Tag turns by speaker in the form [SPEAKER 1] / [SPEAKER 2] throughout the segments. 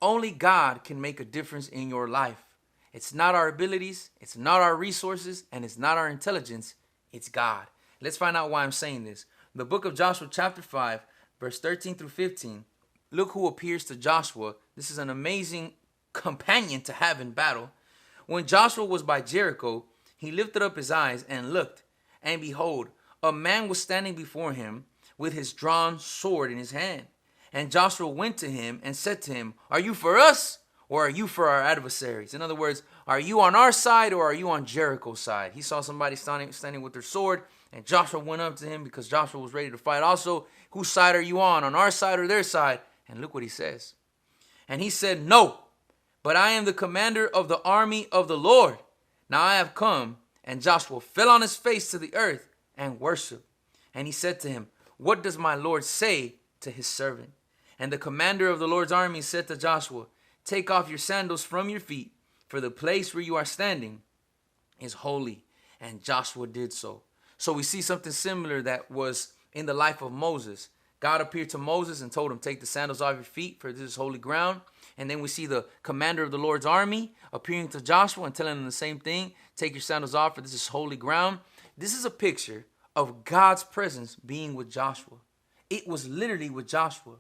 [SPEAKER 1] Only God can make a difference in your life. It's not our abilities, it's not our resources, and it's not our intelligence. It's God. Let's find out why I'm saying this. The book of Joshua chapter 5, verse 13 through 15. Look who appears to Joshua. This is an amazing companion to have in battle. When Joshua was by Jericho, he lifted up his eyes and looked, and behold, a man was standing before him with his drawn sword in his hand. And Joshua went to him and said to him, "Are you for us, or are you for our adversaries?" In other words, are you on our side, or are you on Jericho's side? He saw somebody standing with their sword, and Joshua went up to him because Joshua was ready to fight also. Whose side are you on our side or their side? And look what he says. And he said, "No, but I am the commander of the army of the Lord. Now I have come." And Joshua fell on his face to the earth and worshiped. And he said to him, "What does my Lord say to his servant?" And the commander of the Lord's army said to Joshua, "Take off your sandals from your feet, for the place where you are standing is holy." And Joshua did so. So we see something similar that was in the life of Moses. God appeared to Moses and told him, "Take the sandals off your feet, for this is holy ground." And then we see the commander of the Lord's army appearing to Joshua and telling him the same thing. "Take your sandals off, for this is holy ground." This is a picture of God's presence being with Joshua. It was literally with Joshua.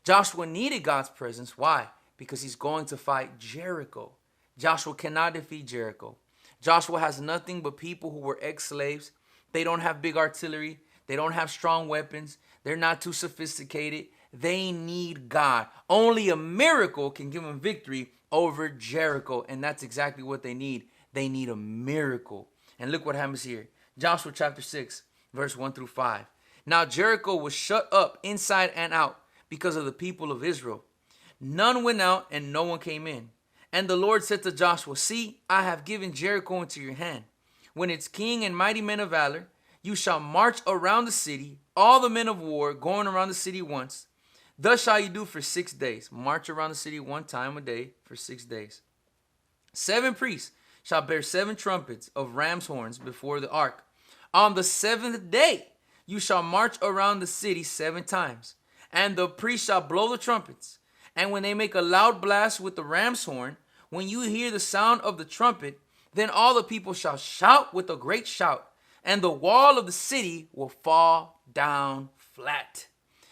[SPEAKER 1] Joshua needed God's presence. Why? Because he's going to fight Jericho. Joshua cannot defeat Jericho. Joshua has nothing but people who were ex-slaves. They don't have big artillery. They don't have strong weapons. They're not too sophisticated. They need God. Only a miracle can give them victory over Jericho. And that's exactly what they need. They need a miracle. And look what happens here. Joshua chapter 6, verse 1 through 5. Now Jericho was shut up inside and out because of the people of Israel. None went out and no one came in. And the Lord said to Joshua, "See, I have given Jericho into your hand. When its king and mighty men of valor, you shall march around the city, all the men of war going around the city once. Thus shall you do for 6 days." March around the city one time a day for 6 days. "7 priests shall bear 7 trumpets of ram's horns before the ark. On the 7th day you shall march around the city 7 times. And the priests shall blow the trumpets. And when they make a loud blast with the ram's horn, when you hear the sound of the trumpet, then all the people shall shout with a great shout, and the wall of the city will fall down flat.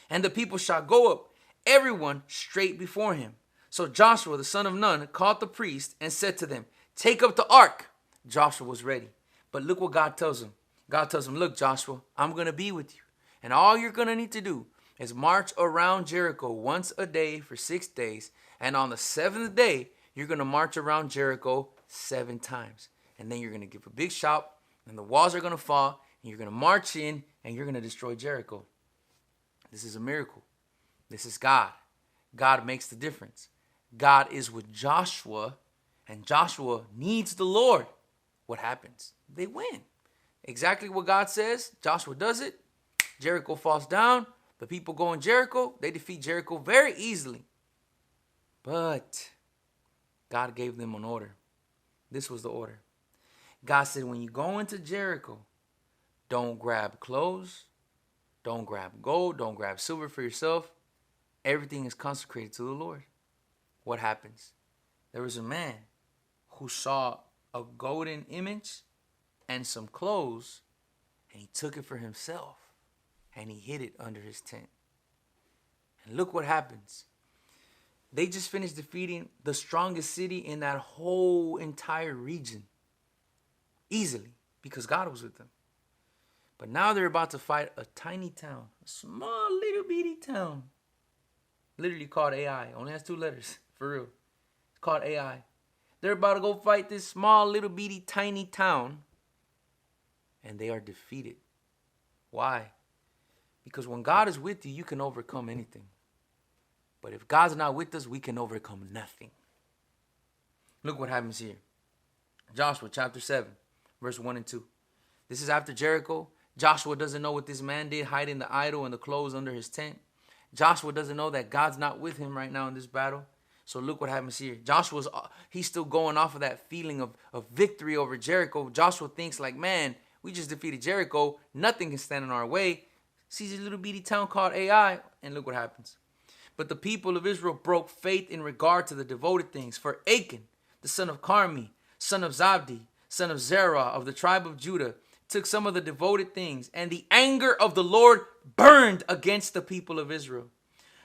[SPEAKER 1] And the people shall go up, everyone straight before him." So Joshua the son of Nun called the priest and said to them, "Take up the ark." Joshua was ready. But look what God tells him. God tells him, "Look, Joshua, I'm going to be with you. And all you're going to need to do is march around Jericho once a day for 6 days. And on the 7th day, you're going to march around Jericho 7 times. And then you're going to give a big shout, and the walls are going to fall, and you're going to march in, and you're going to destroy Jericho." This is a miracle. This is God. God makes the difference. God is with Joshua, and Joshua needs the Lord. What happens? They win. Exactly what God says. Joshua does it. Jericho falls down. The people go in Jericho. They defeat Jericho very easily. But God gave them an order. This was the order. God said, when you go into Jericho, don't grab clothes, don't grab gold, don't grab silver for yourself. Everything is consecrated to the Lord. What happens? There was a man who saw a golden image and some clothes, and he took it for himself, and he hid it under his tent. And look what happens. They just finished defeating the strongest city in that whole entire region. Easily, because God was with them. But now they're about to fight a tiny town. A small little bitty town. Literally called AI. Only has 2 letters. For real. It's called AI. They're about to go fight this small little bitty tiny town. And they are defeated. Why? Because when God is with you, you can overcome anything. But if God's not with us, we can overcome nothing. Look what happens here. Joshua chapter 7, verse 1 and 2. This is after Jericho. Joshua doesn't know what this man did, hiding the idol and the clothes under his tent. Joshua doesn't know that God's not with him right now in this battle. So look what happens here. He's still going off of that feeling of victory over Jericho. Joshua thinks like, man, we just defeated Jericho. Nothing can stand in our way. Sees a little bitty town called AI, and look what happens. But the people of Israel broke faith in regard to the devoted things. For Achan, the son of Carmi, son of Zabdi, son of Zerah of the tribe of Judah, took some of the devoted things, and the anger of the Lord burned against the people of Israel.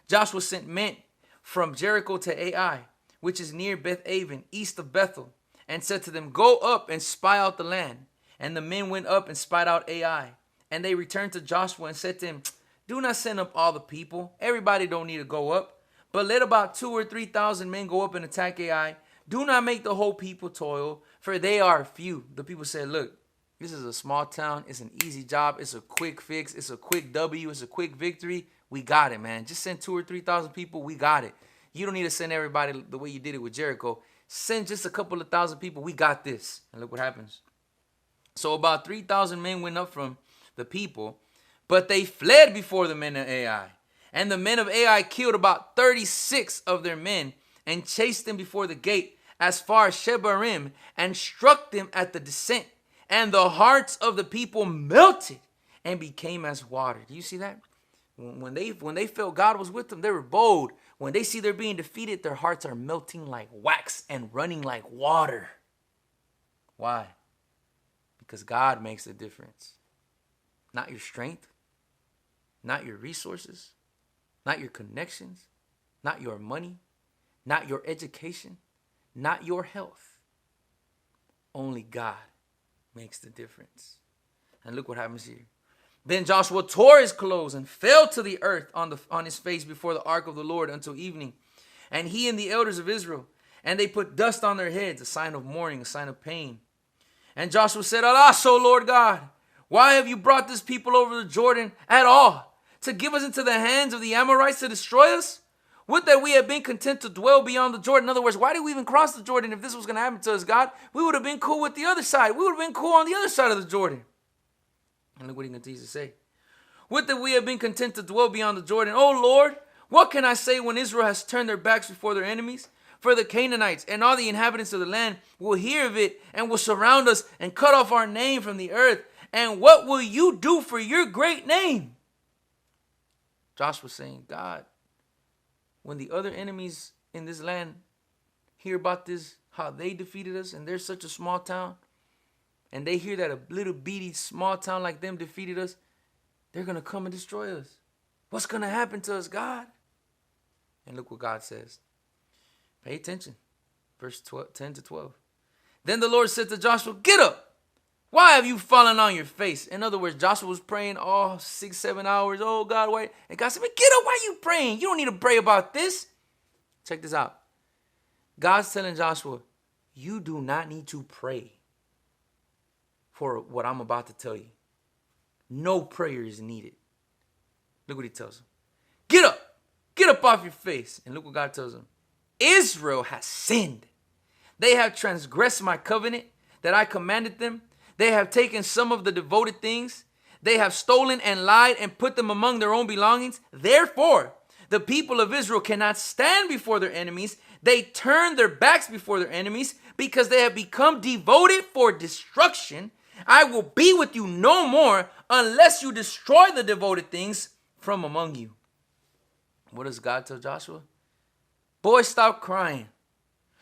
[SPEAKER 1] Joshua sent men from Jericho to Ai, which is near Beth-aven, east of Bethel, and said to them, go up and spy out the land. And the men went up and spied out Ai. And they returned to Joshua and said to him, do not send up all the people. Everybody don't need to go up. But let about 2,000 or 3,000 men go up and attack Ai. Do not make the whole people toil, for they are few. The people said, look, this is a small town. It's an easy job. It's a quick fix. It's a quick W. It's a quick victory. We got it, man. Just send 2,000 or 3,000 people. We got it. You don't need to send everybody the way you did it with Jericho. Send just a couple of thousand people. We got this. And look what happens. So about 3,000 men went up from the people, but they fled before the men of Ai. And the men of Ai killed about 36 of their men and chased them before the gate as far as Shebarim and struck them at the descent. And the hearts of the people melted and became as water. Do you see that? When they felt God was with them, they were bold. When they see they're being defeated, their hearts are melting like wax and running like water. Why? Because God makes the difference. Not your strength, not your resources, not your connections, not your money, not your education, not your health. Only God makes the difference. And look what happens here. Then Joshua tore his clothes and fell to the earth on his face before the ark of the Lord until evening. And he and the elders of Israel, and they put dust on their heads, a sign of mourning, a sign of pain. And Joshua said, alas, O Lord God, why have you brought this people over the Jordan at all, to give us into the hands of the Amorites to destroy us? Would that we had been content to dwell beyond the Jordan. In other words, why did we even cross the Jordan if this was going to happen to us, God? We would have been cool with the other side. We would have been cool on the other side of the Jordan. And look what he continues to say. Would that we had been content to dwell beyond the Jordan. Oh Lord, what can I say when Israel has turned their backs before their enemies? For the Canaanites and all the inhabitants of the land will hear of it and will surround us and cut off our name from the earth. And what will you do for your great name? Joshua's saying, God, when the other enemies in this land hear about this, how they defeated us, and they're such a small town, and they hear that a little beady small town like them defeated us, they're going to come and destroy us. What's going to happen to us, God? And look what God says. Pay attention. Verse 10 to 12. Then the Lord said to Joshua, get up. Why have you fallen on your face? In other words, Joshua was praying all 6-7 hours. Oh, God, why? And God said, get up. Why are you praying? You don't need to pray about this. Check this out. God's telling Joshua, you do not need to pray for what I'm about to tell you. No prayer is needed. Look what he tells him. Get up. Get up off your face. And look what God tells him. Israel has sinned. They have transgressed my covenant that I commanded them. They have taken some of the devoted things. They have stolen and lied and put them among their own belongings. Therefore, the people of Israel cannot stand before their enemies. They turn their backs before their enemies because they have become devoted for destruction. I will be with you no more unless you destroy the devoted things from among you. What does God tell Joshua? Boy, stop crying.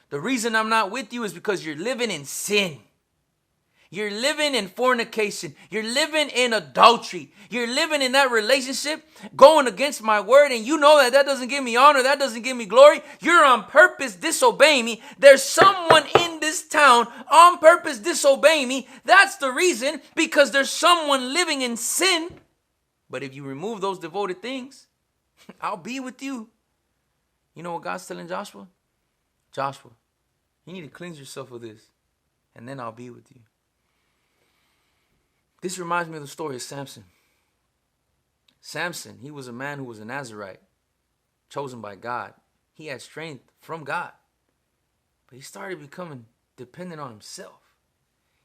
[SPEAKER 1] The reason I'm not with you is because you're living in sin. You're living in fornication. You're living in adultery. You're living in that relationship going against my word. And you know that doesn't give me honor. That doesn't give me glory. You're on purpose disobeying me. There's someone in this town on purpose disobeying me. That's the reason, because there's someone living in sin. But if you remove those devoted things, I'll be with you. You know what God's telling Joshua? Joshua, you need to cleanse yourself of this, and then I'll be with you. This reminds me of the story of Samson. Samson, he was a man who was a Nazirite, chosen by God. He had strength from God, but he started becoming dependent on himself.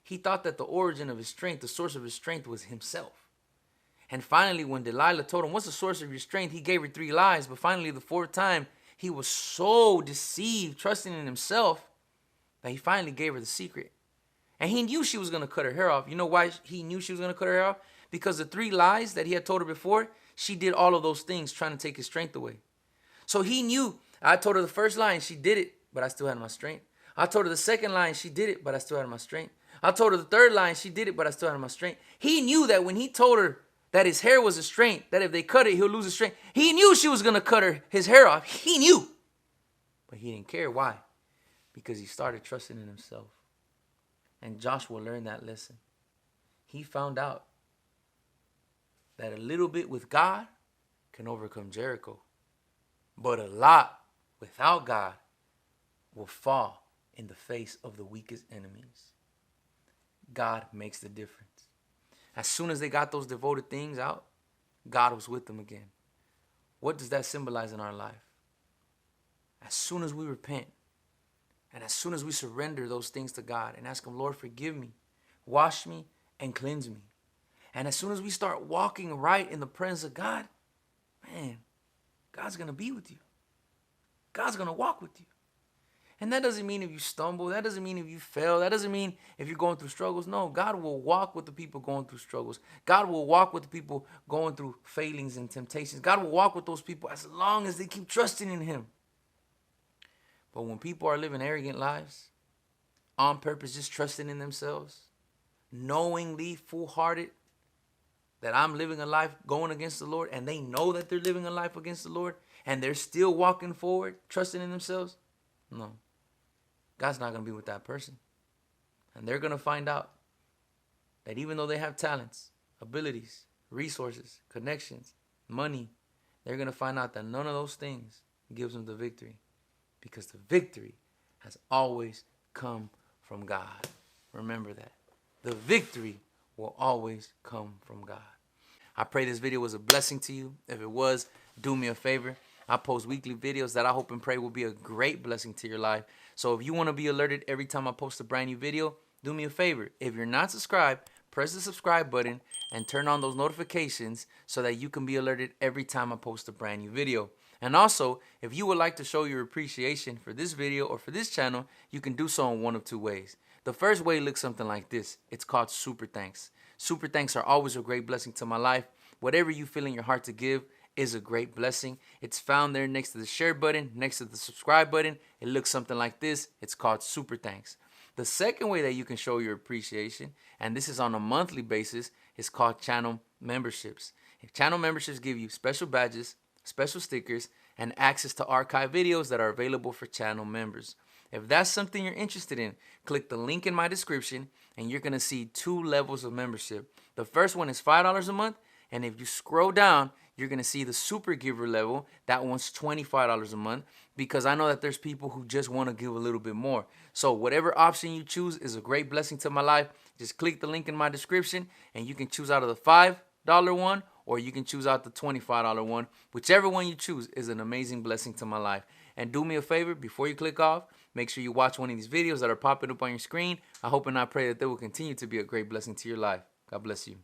[SPEAKER 1] He thought that the origin of his strength, the source of his strength, was himself. And finally, when Delilah told him, what's the source of your strength? He gave her 3 lies, but finally the 4th time, he was so deceived, trusting in himself, that he finally gave her the secret. And he knew she was going to cut her hair off. You know why he knew she was going to cut her hair off? Because the 3 lies that he had told her before, she did all of those things trying to take his strength away. So he knew. I told her the first line, she did it, but I still had my strength. I told her the second line, she did it, but I still had my strength. I told her the third line, she did it, but I still had my strength. He knew that when he told her that his hair was a strength, that if they cut it, he'll lose his strength. He knew she was going to cut his hair off. He knew. But he didn't care. Why? Because he started trusting in himself. And Joshua learned that lesson. He found out that a little bit with God can overcome Jericho. But a lot without God will fall in the face of the weakest enemies. God makes the difference. As soon as they got those devoted things out, God was with them again. What does that symbolize in our life? As soon as we repent, and as soon as we surrender those things to God and ask him, Lord, forgive me, wash me, and cleanse me. And as soon as we start walking right in the presence of God, man, God's going to be with you. God's going to walk with you. And that doesn't mean if you stumble. That doesn't mean if you fail. That doesn't mean if you're going through struggles. No, God will walk with the people going through struggles. God will walk with the people going through failings and temptations. God will walk with those people as long as they keep trusting in him. But when people are living arrogant lives, on purpose, just trusting in themselves, knowingly, full-hearted, that I'm living a life going against the Lord, and they know that they're living a life against the Lord, and they're still walking forward, trusting in themselves, no. God's not going to be with that person. And they're going to find out that even though they have talents, abilities, resources, connections, money, they're going to find out that none of those things gives them the victory. Because the victory has always come from God. Remember that. The victory will always come from God. I pray this video was a blessing to you. If it was, do me a favor. I post weekly videos that I hope and pray will be a great blessing to your life. So if you want to be alerted every time I post a brand new video, do me a favor. If you're not subscribed, press the subscribe button and turn on those notifications so that you can be alerted every time I post a brand new video. And also, if you would like to show your appreciation for this video or for this channel, you can do so in one of two ways. The first way looks something like this. It's called super thanks. Super thanks are always a great blessing to my life. Whatever you feel in your heart to give is a great blessing. It's found there next to the share button, next to the subscribe button. It looks something like this. It's called super thanks. The second way that you can show your appreciation, and this is on a monthly basis, is called channel memberships. Channel memberships give you special badges, special stickers, and access to archive videos that are available for channel members. If that's something you're interested in, click the link in my description and you're going to see 2 levels of membership. The first one is $5 a month, and if you scroll down, you're going to see the super giver level. That one's $25 a month, because I know that there's people who just want to give a little bit more. So whatever option you choose is a great blessing to my life. Just click the link in my description and you can choose out of the $5 one, or you can choose out the $25 one. Whichever one you choose is an amazing blessing to my life. And do me a favor, before you click off, make sure you watch one of these videos that are popping up on your screen. I hope and I pray that they will continue to be a great blessing to your life. God bless you.